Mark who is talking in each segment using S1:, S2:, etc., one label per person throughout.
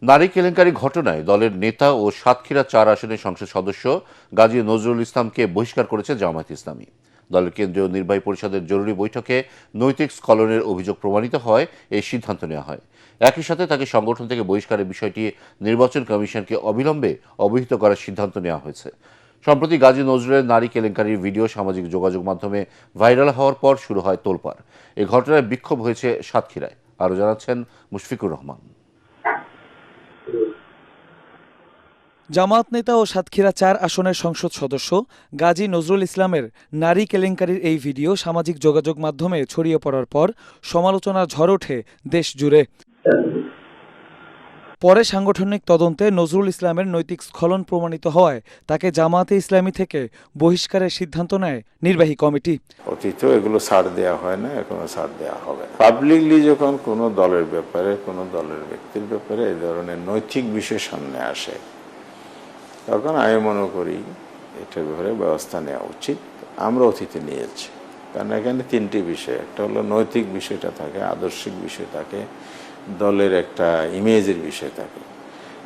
S1: নারী কেলেঙ্কারি ঘটনায় দলের নেতা ও সাতক্ষীরা ৪ আসনের সংসদ সদস্য গাজী নজরুল ইসলামকে বহিষ্কার করেছে জামায়াত ইসলামী। দলের কেন্দ্রীয় নির্বাহী পরিষদের জরুরি বৈঠকে নৈতিক স্খলনের অভিযোগ প্রমাণিত হয় এই সিদ্ধান্ত নেওয়া হয়। একই সাথে তাকে সংগঠন থেকে বহিষ্কারের বিষয়টি নির্বাচন কমিশনকে অবিলম্বে অবহিত করার সিদ্ধান্ত নেওয়া হয়েছে। সম্প্রতি গাজী নজরুলের নারী কেলেঙ্কারির ভিডিও সামাজিক যোগাযোগ মাধ্যমে ভাইরাল হওয়ার পর শুরু হয় তোলপাড়। এই ঘটনায় বিক্ষোভ হয়েছে সাতক্ষীরায়। আরও জানাচ্ছেন মুশফিকুর রহমান।
S2: জামায়াত নেতা ও সাতক্ষীরা ৪ আসনের সংসদ সদস্য গাজী নজরুল ইসলামের নারী কেলেঙ্কারির এই ভিডিও সামাজিক যোগাযোগ মাধ্যমে ছড়িয়ে পড়ার পর সমালোচনার ঝড় ওঠে দেশ জুড়ে। পরে সাংগঠনিক তদন্তে নজরুল ইসলামের নৈতিক স্খলন প্রমাণিত হওয়ায় তাকে জামায়াতে ইসলামী থেকে বহিষ্কারের সিদ্ধান্ত নেয় নির্বাহী কমিটি।
S3: অতীতে এগুলো ছাড় দেওয়া হয় না, এখনো ছাড় দেওয়া হবে না। পাবলিকলি যখন কোনো দলের ব্যাপারে, কোনো দলের ব্যক্তির ব্যাপারে এই ধরনের নৈতিক বিষয় সামনে আসে, তখন আমি মনে করি এটার ব্যাপারে ব্যবস্থা নেওয়া উচিত। আমরা অতীতে নিয়েছি, কারণ এখানে 3টি বিষয়, একটা হলো নৈতিক বিষয়টা থাকে, আদর্শিক বিষয় থাকে, দলের একটা ইমেজের বিষয় থাকে।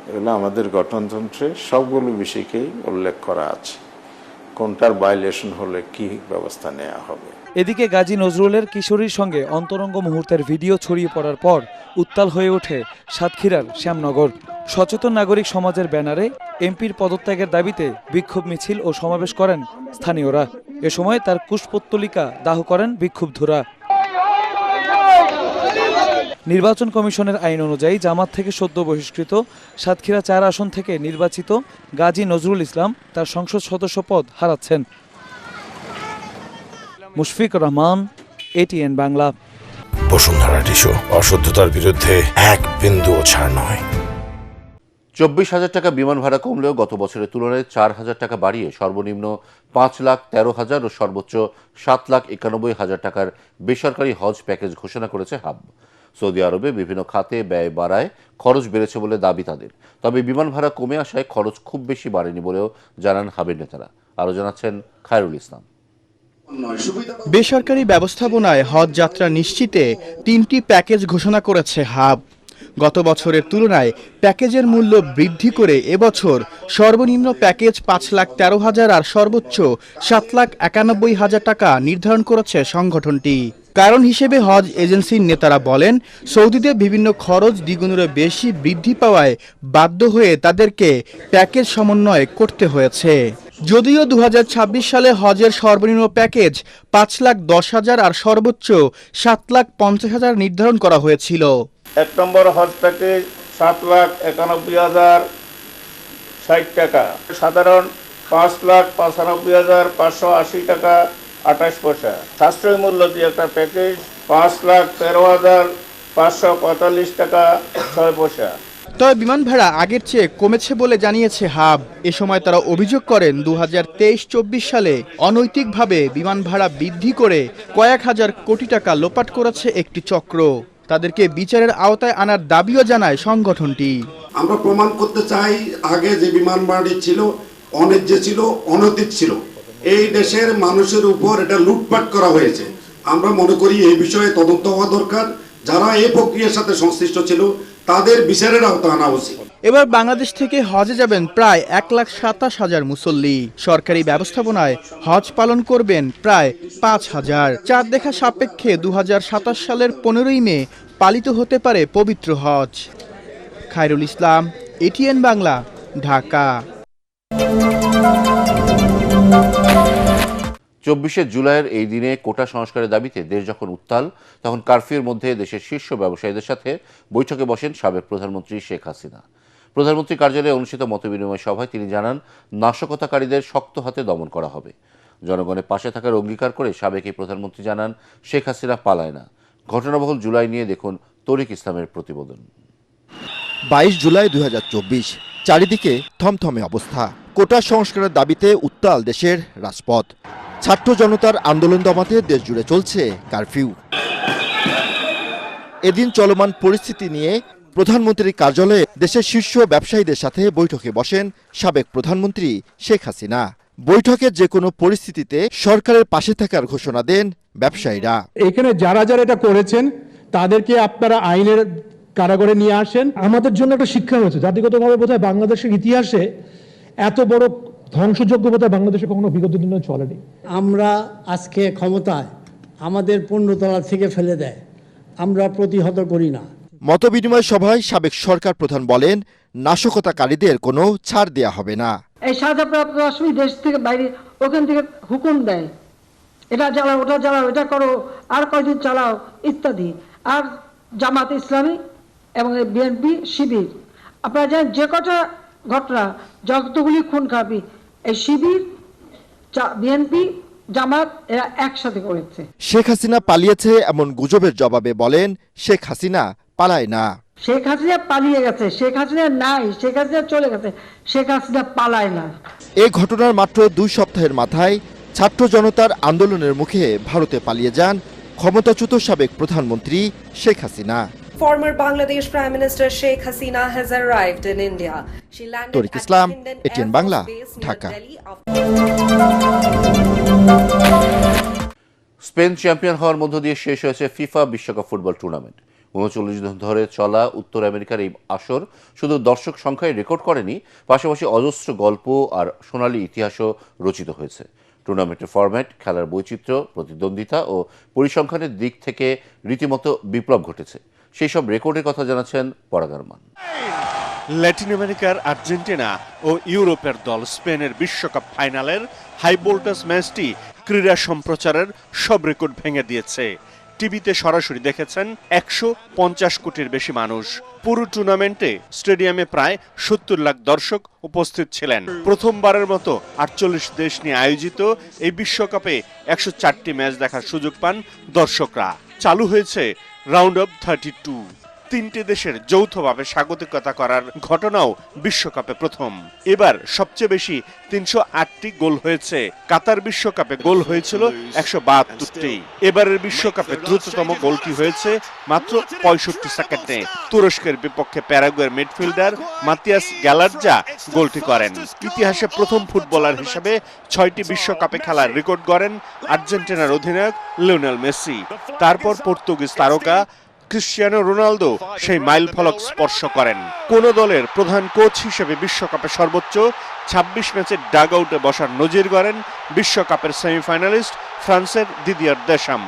S3: এগুলো আমাদের গঠনতন্ত্রে সবগুলো বিষয়কেই উল্লেখ করা আছে, কোনটার ভায়োলেশন হলে কি ব্যবস্থা নেওয়া হবে।
S2: এদিকে গাজী নজরুলের কিশোরীর সঙ্গে অন্তরঙ্গ মুহূর্তের ভিডিও ছড়িয়ে পড়ার পর উত্তাল হয়ে ওঠে সাতক্ষীরার শ্যামনগর। সচেতন নাগরিক সমাজের ব্যানারে এমপির পদত্যাগের দাবিতে বিক্ষোভ মিছিল ও সমাবেশ করেন স্থানীয়রা। এ সময় তার কুশপুত্তলিকা দাহ করেন বিক্ষুব্ধরা। নির্বাচন কমিশনের আইন অনুযায়ী জামাত থেকে সদ্য বহিষ্কৃত সাতক্ষীরা ৪ আসন থেকে নির্বাচিত গাজী নজরুল ইসলাম তার সংসদ সদস্য পদ হারাচ্ছেন। মুশফিকুর রহমান, এটিএন বাংলা।
S4: বসুন্ধরা টিস্যু, অশুদ্ধতার বিরুদ্ধে এক বিন্দুও ছাড় নয়।
S1: 24,000 টাকা বিমান ভাড়া কমলেও গত বছরের তুলনায় 4,000 টাকা বাড়িয়ে সর্বনিম্ন 5,13,000 ও সর্বোচ্চ 7,91,000 টাকার বেসরকারি হজ প্যাকেজ ঘোষণা করেছে হাব। সৌদি আরবে বিভিন্ন খাতে ব্যয় বাড়ায় খরচ বেড়েছে বলে দাবি তাদের। তবে বিমান ভাড়া কমে আসায় খরচ খুব বেশি বাড়েনি বলেও জানান হাবের নেতারা। আরও জানাচ্ছেন খায়রুল ইসলাম।
S5: বেসরকারি ব্যবস্থাপনায় হজ যাত্রা নিশ্চিতে 3টি প্যাকেজ ঘোষণা করেছে হাব। গত বছরের তুলনায় প্যাকেজের মূল্য বৃদ্ধি করে এবছর সর্বনিম্ন প্যাকেজ 5,13,000 আর সর্বোচ্চ 7,91,000 টাকা নির্ধারণ করেছে সংগঠনটি। কারণ হিসেবে হজ এজেন্সির নেতারা বলেন, সৌদিতে বিভিন্ন খরচ দ্বিগুণেরও বেশি বৃদ্ধি পাওয়ায় বাধ্য হয়ে তাদেরকে প্যাকেজ সমন্বয় করতে হয়েছে। যদিও 2026 সালে হজের সর্বনিম্ন প্যাকেজ 5,10,000 আর সর্বোচ্চ 7,50,000 নির্ধারণ করা হয়েছিল।
S6: 1 নম্বর হজ প্যাকেজ 7,91,060 টাকা, সাধারণ 5,95,580 টাকা 28 পয়সা। সাশ্রয়ী মূল্য দিয়ে একটা প্যাকেজ 5,13,545 টাকা 6 পয়সা।
S5: তবে বিমান ভাড়া আগের চেয়ে কমেছে বলে জানিয়েছে হাব। এ সময় তারা অভিযোগ করেন 2023-24 সালে অনৈতিকভাবে বিমান ভাড়া বৃদ্ধি করে কয়েক হাজার কোটি টাকা লোপাট করেছে একটি চক্র। তাদেরকে বিচারের আওতায় আনার দাবিও জানায় সংগঠনটি।
S7: আমরা প্রমাণ করতে চাই, আগে যে বিমান ভাড়াটি ছিল অন্যায্য ছিল, অনৈতিক ছিল। এই দেশের মানুষের উপর এটা লুটপাট করা হয়েছে। আমরা মনে করি এই বিষয়ে তদন্ত হওয়া দরকার। যারা এই প্রক্রিয়ার সাথে সংশ্লিষ্ট ছিল তাদের বিচারের আওতায় আনা উচিত।
S5: এবার বাংলাদেশ থেকে হজে যাবেন প্রায় 1,27,000 মুসল্লি। সরকারি ব্যবস্থাপনায় হজ পালন করবেন প্রায় 5,000। চাঁদ দেখা সাপেক্ষে 2027 সালের 15ই মে পালিত হতে পারে পবিত্র হজ। খায়রুল ইসলাম, এটিএন বাংলা, ঢাকা।
S1: 24শে জুলাইয়ের এই দিনে কোটা সংস্কারের দাবিতে দেশ যখন উত্তাল, তখন কারফিউর মধ্যে দেশের শীর্ষ ব্যবসায়ীদের সাথে বৈঠকে বসেন সাবেক প্রধানমন্ত্রী শেখ হাসিনা। প্রধানমন্ত্রী কার্যালয়ে অনুষ্ঠিত মতবিনিময় সভায় তিনি জানান, নাশকতাকারীদের শক্ত হাতে দমন করা হবে। জনগণের পাশে থাকার অঙ্গীকার করে সাবেক এই প্রধানমন্ত্রী জানান, শেখ হাসিনা পালায় না। ঘটনাবহুল জুলাই নিয়ে দেখুন তরিক ইসলামের প্রতিবেদন।
S8: 22 জুলাই 2024, চারিদিকে থমথমে অবস্থা। কোটা সংস্কারের দাবিতে উত্তাল দেশের রাজপথ। ছাত্র জনতার আন্দোলন দমাতে দেশ জুড়ে চলছে কারফিউ। এদিন চলমান পরিস্থিতি নিয়ে প্রধানমন্ত্রীর কার্যালয়ে দেশের শীর্ষ ব্যবসায়ীদের সাথে বৈঠকে বসেন সাবেক প্রধানমন্ত্রী শেখ হাসিনা। বৈঠকে যে কোনো পরিস্থিতিতে সরকারের পাশে থাকার ঘোষণা দেন ব্যবসায়ীরা।
S9: এখানে যারা যারা এটা করেছেন তাদেরকে আপনারা আইনের কারাগারে নিয়ে আসেন। আমাদের জন্য একটা শিক্ষা হয়েছে, জাতিগতভাবে বোধহয় বাংলাদেশের ইতিহাসে এত বড় ধ্বংসযজ্ঞ বোধহয় বাংলাদেশে কখনো বিগত দিনে চলেনি।
S10: আমরা আজকে ক্ষমতায় আমাদের পূর্ণতলা থেকে ফেলে দেয়, আমরা প্রতিহত করি না।
S8: মতবিনিময় সভায় সাবেক সরকার প্রধান বলেন, নাশকতাকারীদের কোনো ছাড় দেয়া হবে না।
S11: এই সাজাপ্রাপ্ত রাষ্ট্রপতি দেশ থেকে বাইরে ওখান থেকে হুকুম দেয়, এটা জ্বালাও, ওটা জ্বালাও, এটা করো, আর কয়দিন চালাও ইত্যাদি। আর জামাত ইসলামী এবং বিএনপি শিবির, আপনারা জানেন যে কটা ঘটনা, যতগুলি খুন খারাপি এই শিবির, বিএনপি, জামাত এরা একসাথে করেছে।
S8: শেখ হাসিনা পালিয়েছে এমন গুজবের জবাবে বলেন, শেখ হাসিনা পালায় না।
S11: শেখ হাসিনা পালিয়ে গেছে, শেখ হাসিনা নাই, শেখ হাসিনা চলে গেছে, শেখ হাসিনা পালায় না।
S8: এই ঘটনার মাত্র 2 সপ্তাহের মাথায় ছাত্র জনতার আন্দোলনের মুখে ভারতে পালিয়ে যান ক্ষমতাচ্যুত সাবেক প্রধানমন্ত্রী Sheikh Hasina.
S12: Former Bangladesh Prime Minister Sheikh Hasina has arrived in India. She landed
S8: তরিক
S12: at
S8: Islam,
S12: Hindon
S8: ATN
S12: Air
S8: Bangla,
S12: Force Base near
S8: Dhaka.
S12: Delhi
S1: Spain champion হওয়ার মধ্য দিয়ে শেষ হয়েছে ফিফা বিশ্বকাপ ফুটবল টুর্নামেন্ট। 39 দিন ধরে চলা উত্তর আমেরিকার এই আসর শুধু দর্শক সংখ্যায় রেকর্ড করেনি, পাশাপাশি অজস্র গল্প আর সোনালী ইতিহাসও রচিত হয়েছে। টুর্নামেন্টের ফরম্যাট, খেলার বৈচিত্র্য, প্রতিদ্বন্দ্বিতা ও পরিসংখ্যানের দিক থেকে রীতিমতো বিপ্লব ঘটেছে। সেই সব রেকর্ডের কথা জানাচ্ছেন পরাগারমান।
S13: ল্যাটিন আমেরিকার আর্জেন্টিনা ও ইউরোপের দল স্পেনের বিশ্বকাপ ফাইনালের হাই ভোল্টেজ ম্যাচটি ক্রীড়া সম্প্রচারের সব রেকর্ড ভেঙে দিয়েছে। টিভিতে সরাসরি দেখেছেন 150 কোটির বেশি মানুষ। পুরো টুর্নামেন্টে স্টেডিয়ামে প্রায় 70 লাখ দর্শক উপস্থিত ছিলেন। প্রথমবারের মতো 48 দেশ নিয়ে আয়োজিত এই বিশ্বকাপে 104টি ম্যাচ দেখার সুযোগ পান দর্শকরা। চালু হয়েছে রাউন্ড অফ 32। 3টি দেশের যৌথভাবে স্বাগতিকতা করার ঘটনাও বিশ্বকাপে প্রথম। এবার সবচেয়ে বেশি 308টি গোল হয়েছে। কাতার বিশ্বকাপে গোল হয়েছিল 172টি। এবারের বিশ্বকাপে দ্রুততম গোলটি হয়েছে মাত্র 65 সেকেন্ডে। তুরস্কের বিপক্ষে প্যারাগুয়ের মিডফিল্ডার মাতিয়াস গ্যালার্জা গোলটি করেন। ইতিহাসে প্রথম ফুটবলার হিসেবে 6টি বিশ্বকাপে খেলার রেকর্ড গড়েন আর্জেন্টিনার অধিনায়ক লিওনেল মেসি। তারপর পর্তুগিজ তারকা ক্রিশ্চিয়ানো রোনালদো সেই মাইল ফলক স্পর্শ করেন। কোন দলের প্রধান কোচ হিসেবে বিশ্বকাপে সর্বোচ্চ 26 ম্যাচের ডাগ আউটে বসার নজির গড়েন বিশ্বকাপের সেমিফাইনালিস্ট ফ্রান্সের দিদিয়ার দেশাম।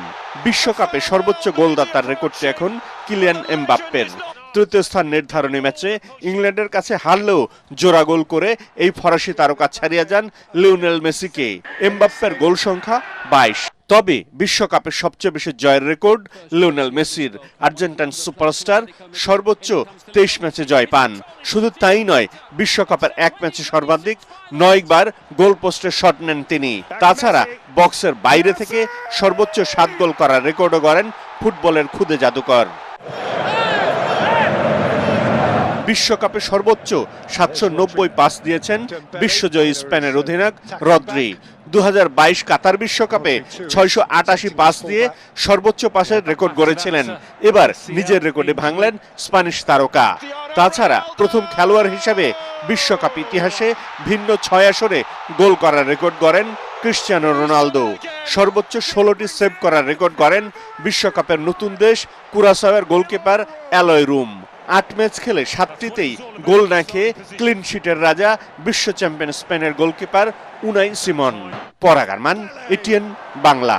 S13: বিশ্বকাপে সর্বোচ্চ গোলদাতার রেকর্ডটি এখন কিলিয়ান এমবাপ্পের। তৃতীয় স্থান নির্ধারণী ম্যাচে ইংল্যান্ডের কাছে হারলেও জোড়া গোল করে এই ফরাসি তারকা ছাড়িয়ে যান লিওনেল মেসিকে। এমবাপ্পের গোল সংখ্যা 22। তবে বিশ্বকাপের সবচেয়ে বেশি জয়ের রেকর্ড লিওনেল মেসির। আর্জেন্টাইন সুপারস্টার সর্বোচ্চ 23 ম্যাচে জয় পান। শুধু তাই নয়, বিশ্বকাপের এক ম্যাচে সর্বাধিক 9 বার গোল পোস্টে শট নেন তিনি। তাছাড়া বক্সের বাইরে থেকে সর্বোচ্চ 7 গোল করার রেকর্ডও গড়েন ফুটবলের খুদে জাদুকর। বিশ্বকাপে সর্বোচ্চ 790 পাস দিয়েছেন বিশ্বজয়ী স্পেনের অধিনায়ক রদ্রি। 2022 কাতার বিশ্বকাপে 688 পাস দিয়ে সর্বোচ্চ পাসের রেকর্ড গড়েছিলেন। এবার নিজের রেকর্ডে ভাঙলেন স্প্যানিশ তারকা। তাছাড়া প্রথম খেলোয়াড় হিসেবে বিশ্বকাপ ইতিহাসে ভিন্ন 6 আসরে গোল করার রেকর্ড গড়েন ক্রিশ্চিয়ানো রোনালদো। সর্বোচ্চ 16টি সেভ করার রেকর্ড গড়েন বিশ্বকাপের নতুন দেশ কুরাসাওয়ের গোলকিপার অ্যালয় রুম। 8 ম্যাচ খেলে 7টিতেই গোল না খেয়ে ক্লিন শিটের রাজা বিশ্ব চ্যাম্পিয়ন স্পেনের গোলকিপার উনাই সিমন। পরাগারমান, এটিএন বাংলা।